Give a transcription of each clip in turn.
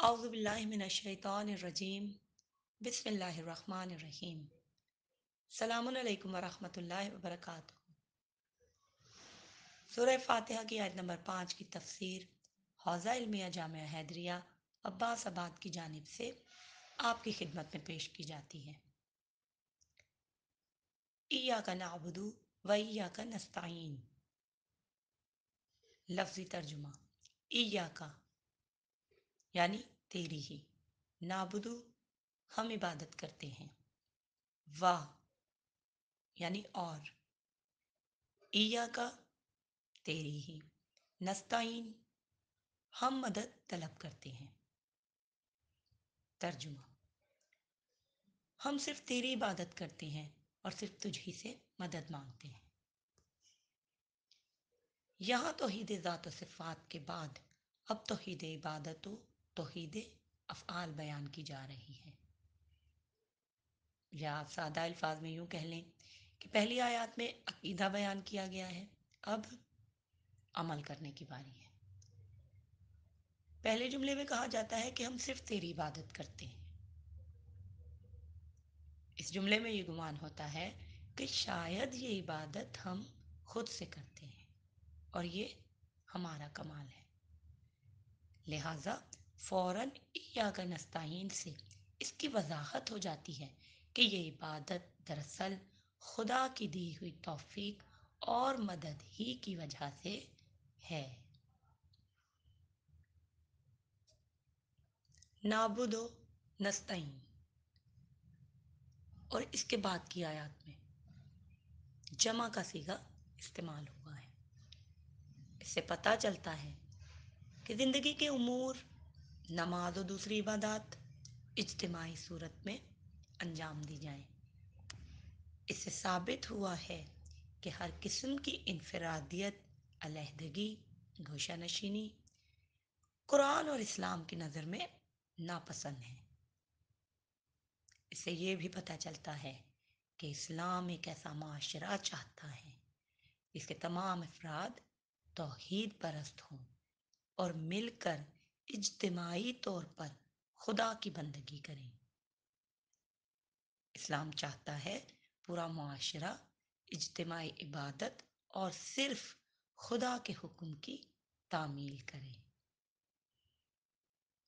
اعوذ باللہ من الشیطان الرجیم بسم اللہ الرحمن الرحیم السلام علیکم ورحمۃ اللہ وبرکاتہ۔ سورہ فاتحہ کی آیت نمبر 5 کی تفسیر حوزہ علمیہ جامعہ حیدریہ عباس آباد کی جانب سے آپ کی خدمت میں پیش کی جاتی ہے۔ ایاک نعبد و ایاک نستعین۔ لفظی ترجمہ: ایاک یعنی تیری ہی، نعبد ہم عبادت کرتے ہیں، واہ یعنی اور، ایاک تیری ہی، نستعین ہم مدد طلب کرتے ہیں۔ ترجمہ: ہم صرف تیری عبادت کرتے ہیں اور صرف تجھ ہی سے مدد مانگتے ہیں۔ یہاں توحید ذات و صفات کے بعد اب توحید عبادت و توحید افعال بیان کی جا رہی ہے، یا سادہ الفاظ میں یوں کہہ لیں کہ پہلی آیات میں عقیدہ بیان کیا گیا ہے، اب عمل کرنے کی باری ہے۔ پہلے جملے میں کہا جاتا ہے کہ ہم صرف تیری عبادت کرتے ہیں۔ اس جملے میں یہ گمان ہوتا ہے کہ شاید یہ عبادت ہم خود سے کرتے ہیں اور یہ ہمارا کمال ہے، لہٰذا فوراً ایاک نستعین سے اس کی وضاحت ہو جاتی ہے کہ یہ عبادت دراصل خدا کی دی ہوئی توفیق اور مدد ہی کی وجہ سے ہے۔ نعبد و نستعین اور اس کے بعد کی آیات میں جمع کا صیغہ استعمال ہوا ہے۔ اس سے پتہ چلتا ہے کہ زندگی کے امور، نماز و دوسری عبادات اجتماعی صورت میں انجام دی جائیں۔ اس سے ثابت ہوا ہے کہ ہر قسم کی انفرادیت، علیحدگی، گوشہ نشینی قرآن اور اسلام کی نظر میں ناپسند ہے۔ اس سے یہ بھی پتہ چلتا ہے کہ اسلام ایک ایسا معاشرہ چاہتا ہے جس کے تمام افراد توحید پرست ہوں اور مل کر اجتماعی طور پر خدا کی بندگی کریں۔ اسلام چاہتا ہے پورا معاشرہ اجتماعی عبادت اور صرف خدا کے حکم کی تعمیل کرے۔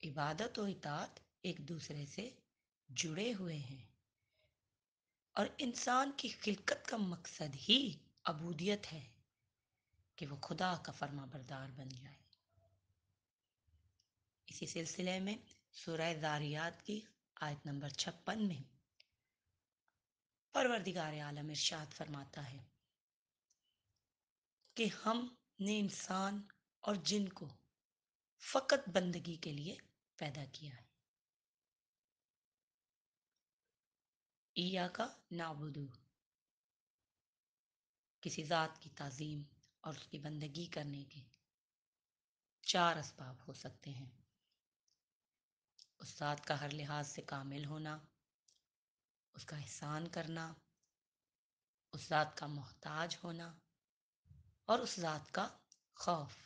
عبادت و اطاعت ایک دوسرے سے جڑے ہوئے ہیں اور انسان کی خلقت کا مقصد ہی عبودیت ہے کہ وہ خدا کا فرما بردار بن جائے۔ اسی سلسلے میں سورہ ذاریات کی آیت نمبر 56 میں پروردگار عالم ارشاد فرماتا ہے کہ ہم نے انسان اور جن کو فقط بندگی کے لیے پیدا کیا ہے۔ ایاک نعبد، کسی ذات کی تعظیم اور اس کی بندگی کرنے کے 4 اسباب ہو سکتے ہیں: اس ذات کا ہر لحاظ سے کامل ہونا، اس کا احسان کرنا، اس ذات کا محتاج ہونا اور اس ذات کا خوف۔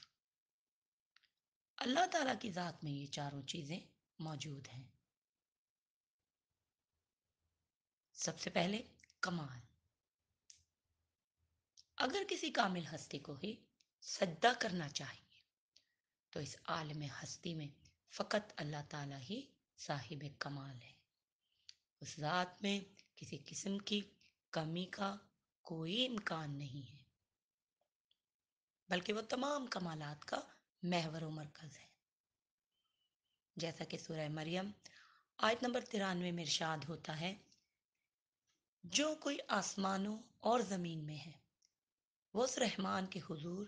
اللہ تعالیٰ کی ذات میں یہ چاروں چیزیں موجود ہیں۔ سب سے پہلے کمال۔ اگر کسی کامل ہستی کو ہی سجدہ کرنا چاہیے تو اس عالم ہستی میں فقط اللہ تعالیٰ ہی صاحب کمال ہے۔ اس ذات میں کسی قسم کی کمی کا کوئی امکان نہیں ہے، بلکہ وہ تمام کمالات کا محور و مرکز ہے۔ جیسا کہ سورہ مریم آیت نمبر 93 میں ارشاد ہوتا ہے، جو کوئی آسمانوں اور زمین میں ہے وہ اس رحمان کے حضور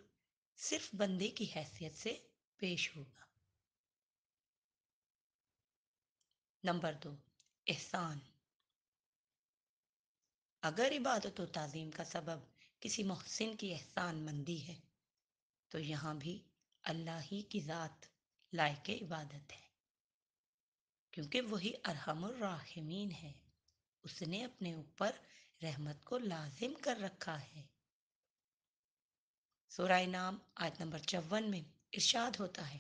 صرف بندے کی حیثیت سے پیش ہوگا۔ نمبر 2، احسان۔ اگر عبادت و تعظیم کا سبب کسی محسن کی احسان مندی ہے تو یہاں بھی اللہ ہی کی ذات لائق عبادت ہے، کیونکہ وہی ارحم الراحمین ہے۔ اس نے اپنے اوپر رحمت کو لازم کر رکھا ہے۔ سورہ انعام آیت نمبر 54 میں ارشاد ہوتا ہے،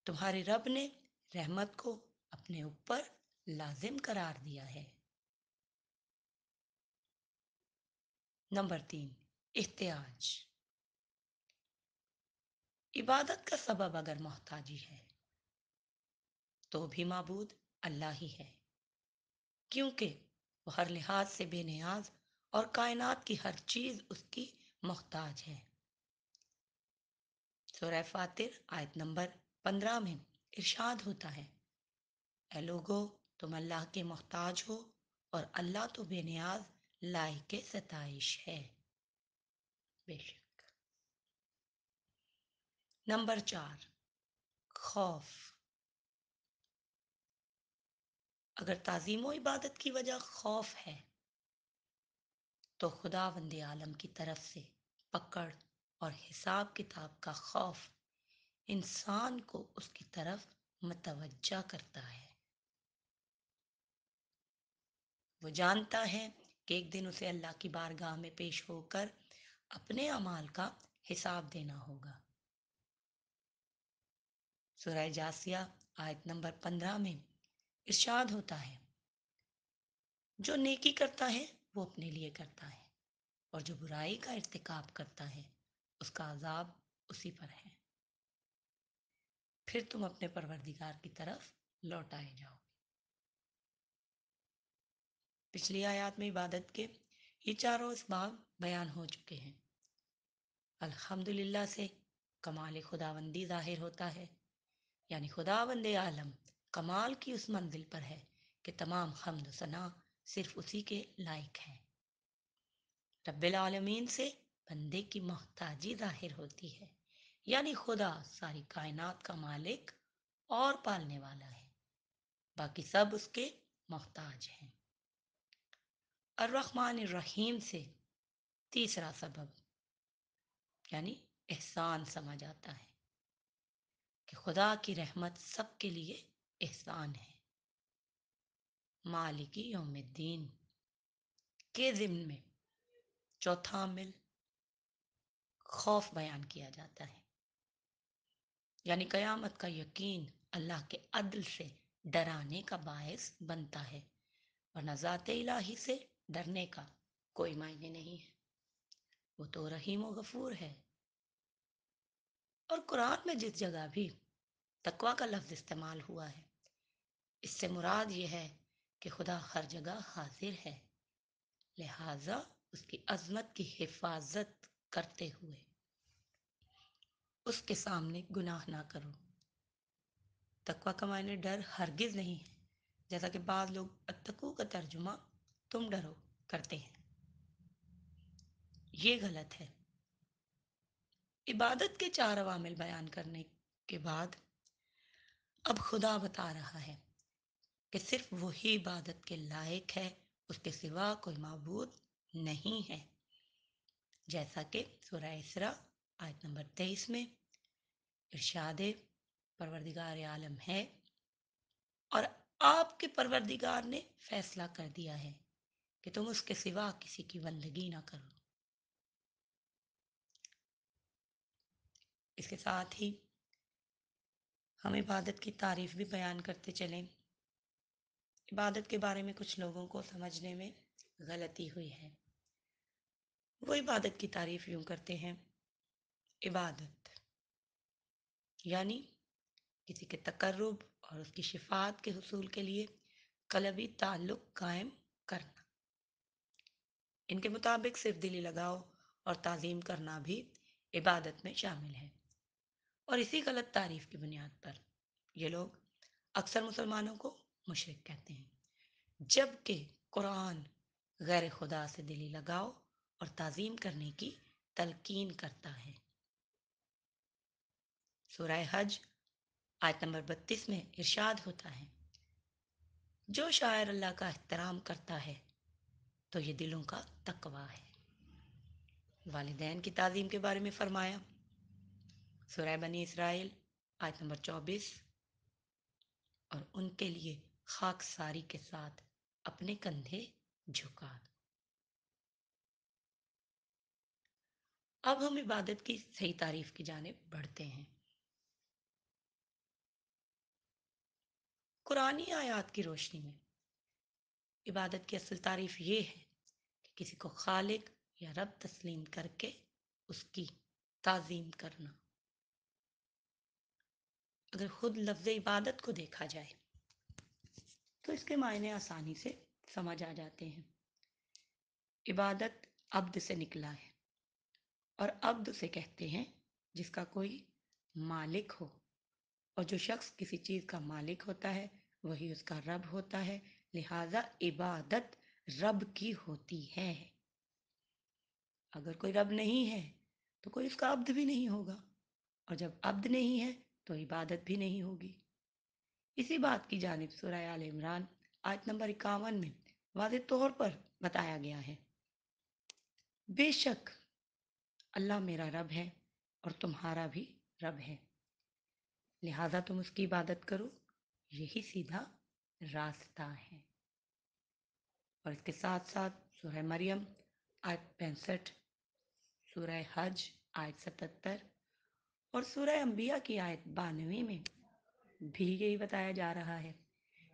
تمہارے رب نے رحمت کو اپنے اوپر لازم قرار دیا ہے۔ نمبر 3، احتیاج۔ عبادت کا سبب اگر محتاجی ہے تو بھی معبود اللہ ہی ہے، کیونکہ وہ ہر لحاظ سے بے نیاز اور کائنات کی ہر چیز اس کی محتاج ہے۔ سورہ فاتر آیت نمبر 15 میں ارشاد ہوتا ہے، اے لوگو تم اللہ کے محتاج ہو اور اللہ تو بے نیاز لائق ستائش ہے۔ بے شک۔ نمبر 4، خوف۔ اگر تعظیم و عبادت کی وجہ خوف ہے تو خداوند عالم کی طرف سے پکڑ اور حساب کتاب کا خوف انسان کو اس کی طرف متوجہ کرتا ہے۔ وہ جانتا ہے کہ ایک دن اسے اللہ کی بارگاہ میں پیش ہو کر اپنے اعمال کا حساب دینا ہوگا۔ سورہ جاثیہ آیت نمبر 15 میں ارشاد ہوتا ہے، جو نیکی کرتا ہے وہ اپنے لیے کرتا ہے اور جو برائی کا ارتکاب کرتا ہے اس کا عذاب اسی پر ہے، پھر تم اپنے پروردگار کی طرف لوٹائے جاؤ۔ پچھلی آیات میں عبادت کے یہ چاروں اسباب بیان ہو چکے ہیں۔ الحمدللہ سے کمال خداوندی ظاہر ہوتا ہے، یعنی خداوند عالم کمال کی اس منزل پر ہے کہ تمام حمد و ثنا صرف اسی کے لائق ہے۔ رب العالمین سے بندے کی محتاجی ظاہر ہوتی ہے، یعنی خدا ساری کائنات کا مالک اور پالنے والا ہے، باقی سب اس کے محتاج ہیں۔ الرحمن الرحیم سے تیسرا سبب یعنی احسان سمجھ آتا ہے کہ خدا کی رحمت سب کے لیے احسان ہے۔ مالکی یوم الدین کے ضمن میں چوتھا عامل خوف بیان کیا جاتا ہے، یعنی قیامت کا یقین اللہ کے عدل سے ڈرانے کا باعث بنتا ہے، ورنہ ذات الہی سے ڈرنے کا کوئی معنی نہیں ہے، وہ تو رحیم و غفور ہے۔ اور قرآن میں جس جگہ بھی تقویٰ کا لفظ استعمال ہوا ہے، اس سے مراد یہ ہے کہ خدا ہر جگہ حاضر ہے، لہٰذا اس کی عظمت کی حفاظت کرتے ہوئے اس کے سامنے گناہ نہ کرو۔ تقویٰ کا معنی ڈر ہرگز نہیں ہے، جیسا کہ بعض لوگ اتقوا کا ترجمہ تم ڈرو کرتے ہیں، یہ غلط ہے۔ عبادت کے 4 عوامل بیان کرنے کے بعد اب خدا بتا رہا ہے کہ صرف وہی عبادت کے لائق ہے، اس کے سوا کوئی معبود نہیں ہے، جیسا کہ سورہ اسراء آیت نمبر 23 میں ارشاد پروردگار عالم ہے، اور آپ کے پروردگار نے فیصلہ کر دیا ہے کہ تم اس کے سوا کسی کی بندگی نہ کرو۔ اس کے ساتھ ہی ہم عبادت کی تعریف بھی بیان کرتے چلیں۔ عبادت کے بارے میں کچھ لوگوں کو سمجھنے میں غلطی ہوئی ہے، وہ عبادت کی تعریف یوں کرتے ہیں، عبادت یعنی کسی کے تقرب اور اس کی شفاعت کے حصول کے لیے قلبی تعلق قائم کرنا۔ ان کے مطابق صرف دلی لگاؤ اور تعظیم کرنا بھی عبادت میں شامل ہے، اور اسی غلط تعریف کی بنیاد پر یہ لوگ اکثر مسلمانوں کو مشرک کہتے ہیں، جبکہ قرآن غیر خدا سے دلی لگاؤ اور تعظیم کرنے کی تلقین کرتا ہے۔ سورہ حج آیت نمبر 32 میں ارشاد ہوتا ہے، جو شاعر اللہ کا احترام کرتا ہے تو یہ دلوں کا تقویٰ ہے۔ والدین کی تعظیم کے بارے میں فرمایا، سورہ بنی اسرائیل آیت نمبر 24، اور ان کے لیے خاک ساری کے ساتھ اپنے کندھے جھکا دو۔ اب ہم عبادت کی صحیح تعریف کی جانب بڑھتے ہیں۔ قرآنی آیات کی روشنی میں عبادت کی اصل تعریف یہ ہے کہ کسی کو خالق یا رب تسلیم کر کے اس کی تعظیم کرنا۔ اگر خود لفظ عبادت کو دیکھا جائے تو اس کے معنی آسانی سے سمجھ آ جاتے ہیں۔ عبادت عبد سے نکلا ہے، اور عبد سے کہتے ہیں جس کا کوئی مالک ہو، اور جو شخص کسی چیز کا مالک ہوتا ہے وہی اس کا رب ہوتا ہے، لہذا عبادت رب کی ہوتی ہے۔ اگر کوئی رب نہیں ہے تو کوئی اس کا عبد بھی نہیں ہوگا، اور جب عبد نہیں ہے تو عبادت بھی نہیں ہوگی۔ اسی بات کی جانب سورہ آل عمران آیت نمبر 51 میں واضح طور پر بتایا گیا ہے، بے شک اللہ میرا رب ہے اور تمہارا بھی رب ہے، لہذا تم اس کی عبادت کرو، یہی سیدھا راستہ ہے۔ اور اس کے ساتھ ساتھ سورہ مریم آیت 65، سورہ حج آیت 77 اور سورہ انبیاء کی آیت 92 میں بھی یہی بتایا جا رہا ہے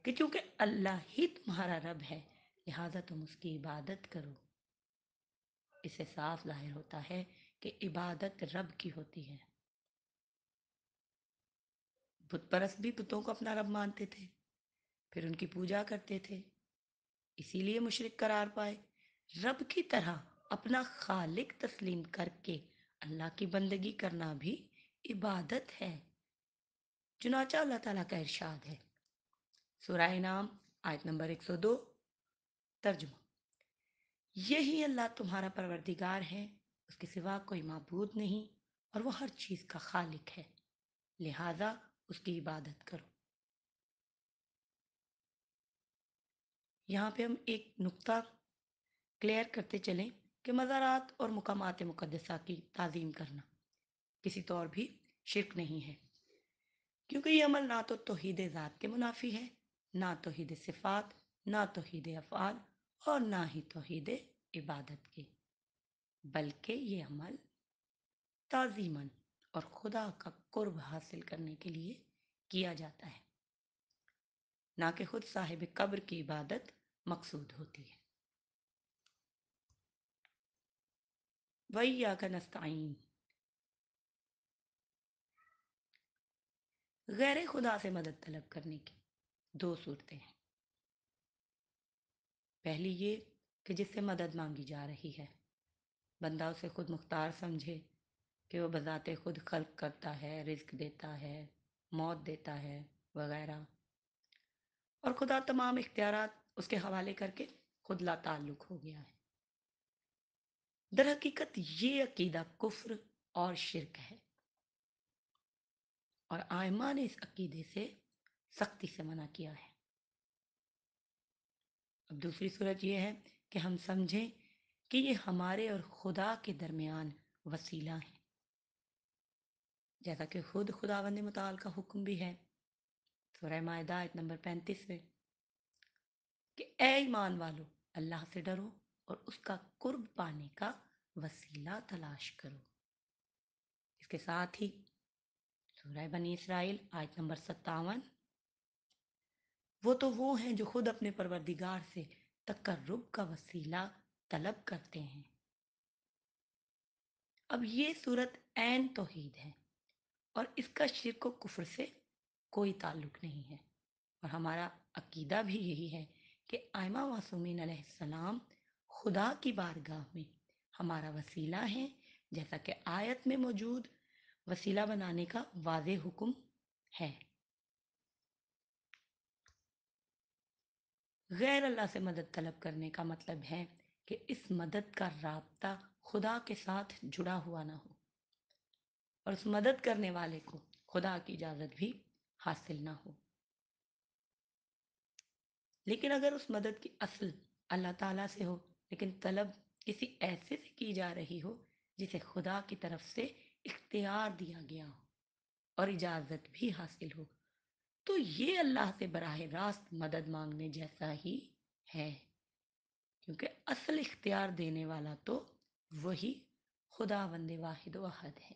کہ چونکہ اللہ ہی تمہارا رب ہے لہذا تم اس کی عبادت کرو۔ اس سے صاف ظاہر ہوتا ہے کہ عبادت رب کی ہوتی ہے۔ بت پرست بھی بتوں کو اپنا رب مانتے تھے، پھر ان کی پوجا کرتے تھے، اسی لیے مشرک قرار پائے۔ رب کی طرح اپنا خالق تسلیم کر کے اللہ کی بندگی کرنا بھی عبادت ہے۔ چنانچہ اللہ تعالیٰ کا ارشاد ہے، سورہ انعام آیت نمبر 102، ترجمہ: یہی اللہ تمہارا پروردگار ہے، اس کے سوا کوئی معبود نہیں، اور وہ ہر چیز کا خالق ہے، لہذا اس کی عبادت کرو۔ یہاں پہ ہم ایک نقطہ کلیئر کرتے چلیں کہ مزارات اور مقامات مقدسہ کی تعظیم کرنا کسی طور بھی شرک نہیں ہے، کیونکہ یہ عمل نہ تو توحید ذات کے منافی ہے، نہ توحید صفات، نہ توحید افعال، اور نہ ہی توحید عبادت کے، بلکہ یہ عمل تعظیماً اور خدا کا قرب حاصل کرنے کے لیے کیا جاتا ہے، نہ کہ خود صاحب قبر کی عبادت مقصود ہوتی ہے۔ وَإِيَّاكَ نَسْتَعِينُ، غیر خدا سے مدد طلب کرنے کی دو صورتیں ہیں۔ پہلی یہ کہ جس سے مدد مانگی جا رہی ہے بندہ اسے خود مختار سمجھے کہ وہ بذات خود خلق کرتا ہے، رزق دیتا ہے، موت دیتا ہے وغیرہ، اور خدا تمام اختیارات اس کے حوالے کر کے خود لا تعلق ہو گیا ہے۔ در حقیقت یہ عقیدہ کفر اور شرک ہے، اور ائمہ نے اس عقیدے سے سختی سے منع کیا ہے۔ اب دوسری صورت یہ ہے کہ ہم سمجھیں کہ یہ ہمارے اور خدا کے درمیان وسیلہ ہیں، جیسا کہ خود خداوند متعال کا حکم بھی ہے سورہ مائدہ آیت نمبر 35 میں کہ اے ایمان والو اللہ سے ڈرو اور اس کا قرب پانے کا وسیلہ تلاش کرو۔ اس کے ساتھ ہی سورہ بنی اسرائیل آیت نمبر 57، وہ ہیں جو خود اپنے پروردگار سے تقرب کا وسیلہ طلب کرتے ہیں۔ اب یہ صورت عین توحید ہے، اور اس کا شرک و کفر سے کوئی تعلق نہیں ہے، اور ہمارا عقیدہ بھی یہی ہے کہ ائمہ معصومین علیہ السلام خدا کی بارگاہ میں ہمارا وسیلہ ہے، جیسا کہ آیت میں موجود وسیلہ بنانے کا واضح حکم ہے۔ غیر اللہ سے مدد طلب کرنے کا مطلب ہے کہ اس مدد کا رابطہ خدا کے ساتھ جڑا ہوا نہ ہو، اور اس مدد کرنے والے کو خدا کی اجازت بھی حاصل نہ ہو۔ لیکن اگر اس مدد کی اصل اللہ تعالیٰ سے ہو لیکن طلب کسی ایسے سے کی جا رہی ہو جسے خدا کی طرف سے اختیار دیا گیا ہو اور اجازت بھی حاصل ہو، تو یہ اللہ سے براہ راست مدد مانگنے جیسا ہی ہے، کیونکہ اصل اختیار دینے والا تو وہی خداوند واحد و احد ہے۔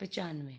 95,